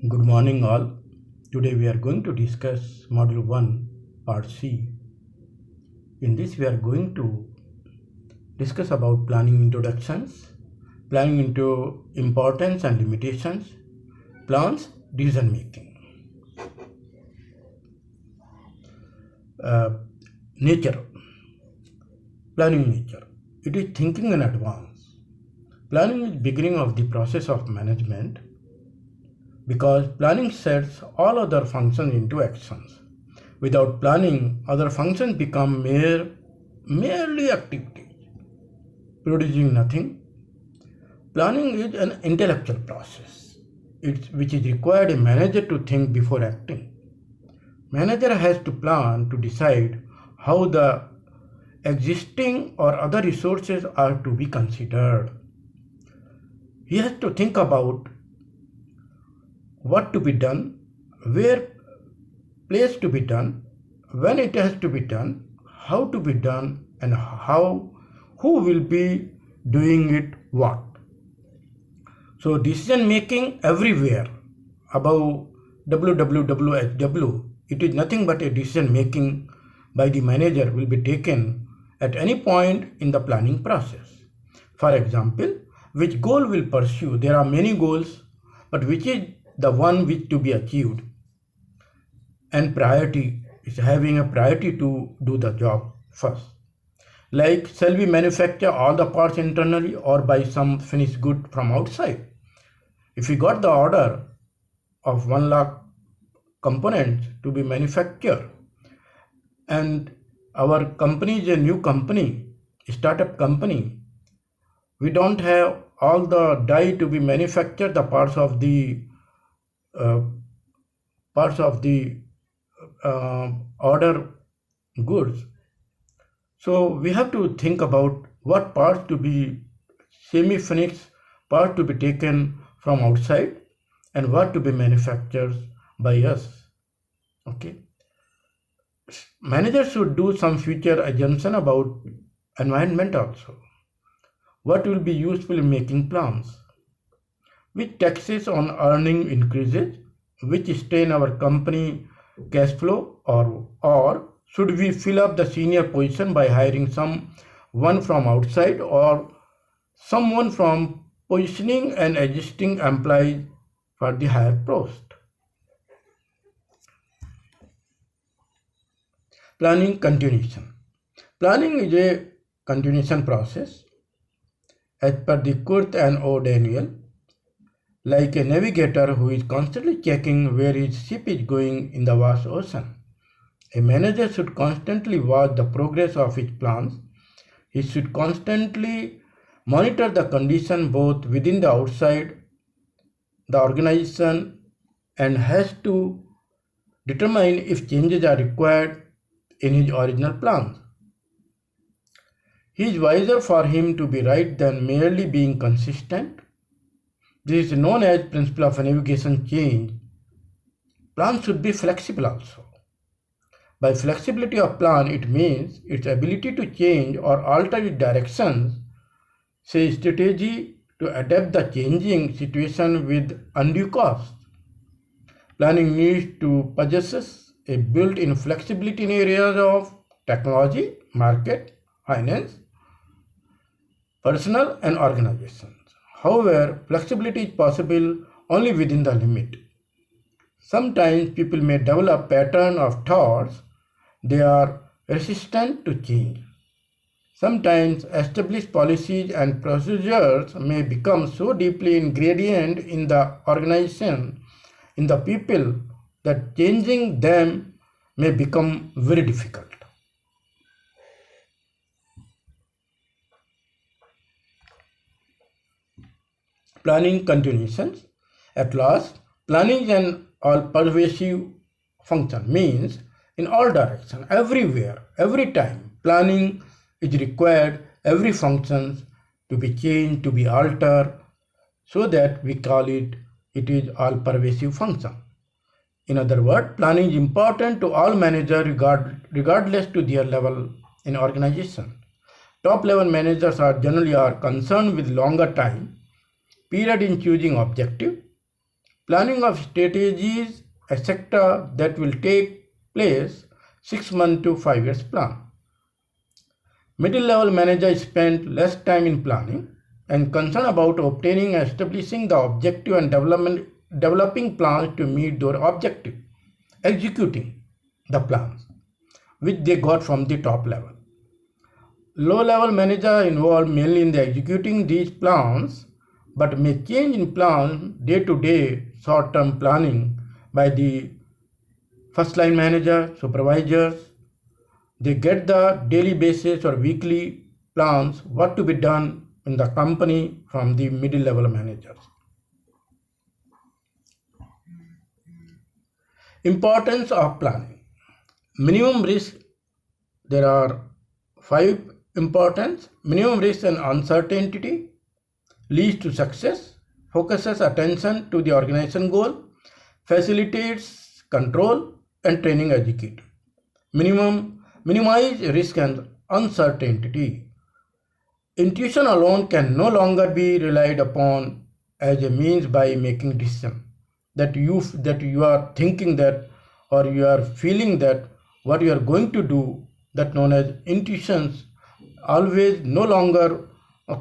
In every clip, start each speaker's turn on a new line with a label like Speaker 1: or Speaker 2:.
Speaker 1: Good morning, all. Today we are going to discuss Module 1, Part C. In this, we are going to discuss about planning introductions, planning into importance and limitations, plans, decision making. Nature. Planning nature. It is thinking in advance. Planning is beginning of the process of management because planning sets all other functions into actions. Without planning, other functions become merely activities, producing nothing. Planning is an intellectual process, which is required a manager to think before acting. Manager has to plan to decide how the existing or other resources are to be considered. He has to think about what to be done, where place to be done, when it has to be done, how to be done, and who will be doing it what. So decision making everywhere above WWWHW, it is nothing but a decision making by the manager will be taken at any point in the planning process. For example, which goal will pursue? There are many goals, but which is the one which to be achieved? And priority is having a priority to do the job first. Like, shall we manufacture all the parts internally or buy some finished good from outside? If we got the order of 1 lakh components to be manufactured and our company is a new company, startup company, we don't have all the die to be manufactured, the parts of the order goods. So we have to think about what parts to be semi-finished, parts to be taken from outside, and what to be manufactured by us. Okay. Managers should do some future assumption about environment also. What will be useful in making plans? Which taxes on earning increases? Which strain our company cash flow, or should we fill up the senior position by hiring someone from outside or someone from positioning an existing employee for the higher post? Planning continuation. Planning is a continuation process as per the Kurt and O'Daniel, like a navigator who is constantly checking where his ship is going in the vast ocean. A manager should constantly watch the progress of his plans. He should constantly monitor the condition both within the outside the organization and has to determine if changes are required in his original plans. It is wiser for him to be right than merely being consistent. This is known as principle of navigation change. Plans should be flexible also. By flexibility of plan, it means its ability to change or alter its directions, say strategy to adapt the changing situation with undue cost. Planning needs to possess a built-in flexibility in areas of technology, market, finance, personnel, and organizations. However, flexibility is possible only within the limit. Sometimes people may develop pattern of thoughts. They are resistant to change. Sometimes established policies and procedures may become so deeply ingrained in the organization, in the people, that changing them may become very difficult. Planning continuations. At last, planning is an all-pervasive function, means in all directions, everywhere, every time. Planning is required, every function to be changed, to be altered, so that we call it is all-pervasive function. In other words, planning is important to all managers regardless to their level in organization. Top level managers are generally concerned with longer time period in choosing objective, planning of strategies, etc., that will take place 6 months to 5 years plan. Middle level managers spend less time in planning and concerned about obtaining and establishing the objective and developing plans to meet their objective, executing the plans which they got from the top level. Low level managers involved mainly in the executing these plans but may change in plans day to day short term planning by the first line manager, supervisors. They get the daily basis or weekly plans what to be done in the company from the middle level managers. Importance of planning. Minimum risk, there are 5 importance. Minimum risk and uncertainty leads to success, focuses attention to the organization goal, facilitates control and training executive. Minimize risk and uncertainty. Intuition alone can no longer be relied upon as a means by making decision. That you are thinking that or you are feeling that what you are going to do, that known as intuitions, always no longer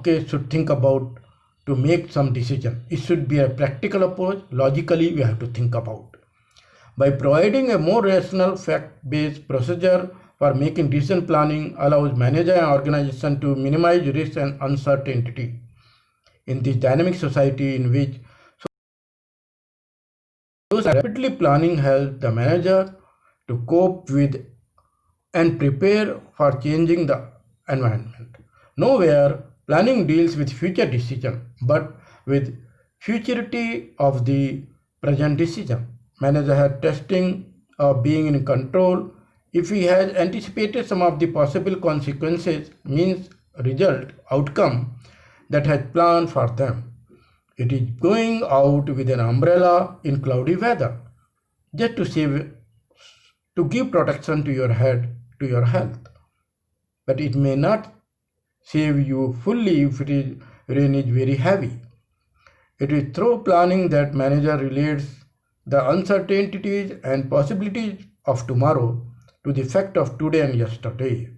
Speaker 1: should think about to make some decision. It should be a practical approach. Logically, we have to think about. By providing a more rational, fact-based procedure for making decision planning allows manager and organization to minimize risk and uncertainty. In this dynamic society in which rapidly planning helps the manager to cope with and prepare for changing the environment. Nowhere planning deals with future decision, but with futurity of the present decision. Manager has testing of being in control. If he has anticipated some of the possible consequences, means result, outcome that has planned for them. It is going out with an umbrella in cloudy weather, just to give protection to your head, to your health. But it may not save you fully if rain is very heavy. It is through planning that manager relates the uncertainties and possibilities of tomorrow to the fact of today and yesterday.